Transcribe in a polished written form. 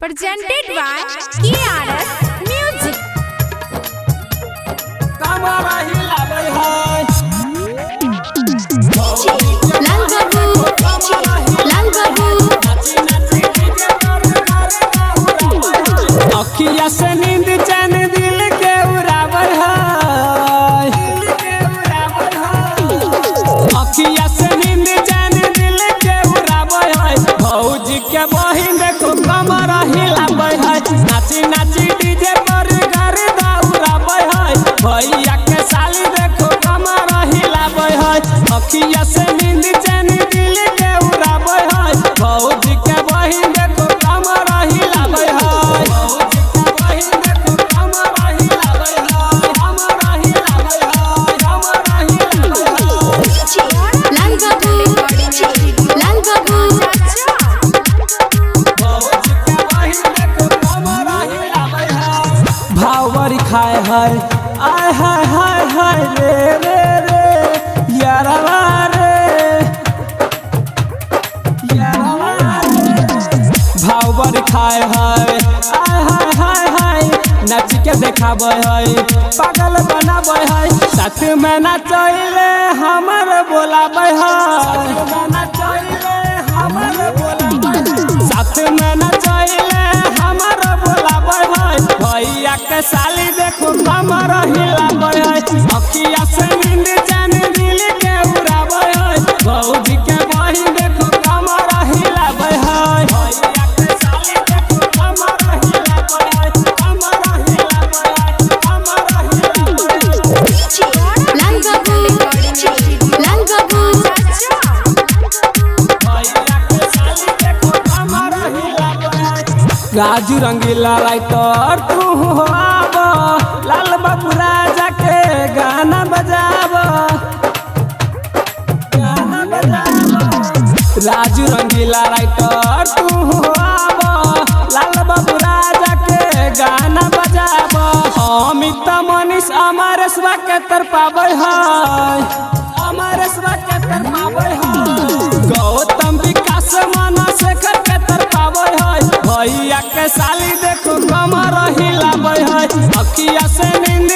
presented by KRS Music. अखिया से नींद चैन दिल के उड़ावर है, अखिया से नींद चैन दिल के उड़ावर है। भौजी के बहिन देखो कमर हिलावे है, नाची नाची डीजे पर गर्दा उड़ावे है। भैया के साली देखो कमर हिलावे है, अखिया से नींद चैन दिल के उड़ावे है। भौजी के बहिन देखो कमर हिलावे है। भावर खाए है आय हाय हाय हाय रे रे रे यारवा रे यारवा भावर खाए है आय हाय हाय हाय नाच के देखावे है, पागल बनावे है। साथ में नाचैले हमर बोलावे है, साथ में नाचैले हमर बोलावे है। भैया के साली देखो कमर हिलावे है, अखिया से नींद चैन दिल के उड़ावे है। भौजी के बहिन देखो कमर हिलावे है, भैया के साली देखो कमर हिलावे है, कमर हिलावे है, कमर राजू रंगीला राइटर तू आब, लाल बाबू राजा के गाना बजाब, गाना बजाब। राजू रंगीला राइटर तू आब, लाल बाबू राजा के गाना बजाब। अमित मनीष अमरेशवा के तरपावे है, अमरेशवा के तरपावे है। गौतम विकास माना शेखर के तरपावे है। भैया के साली देखो कमर हिलावे है, अखिया से नींद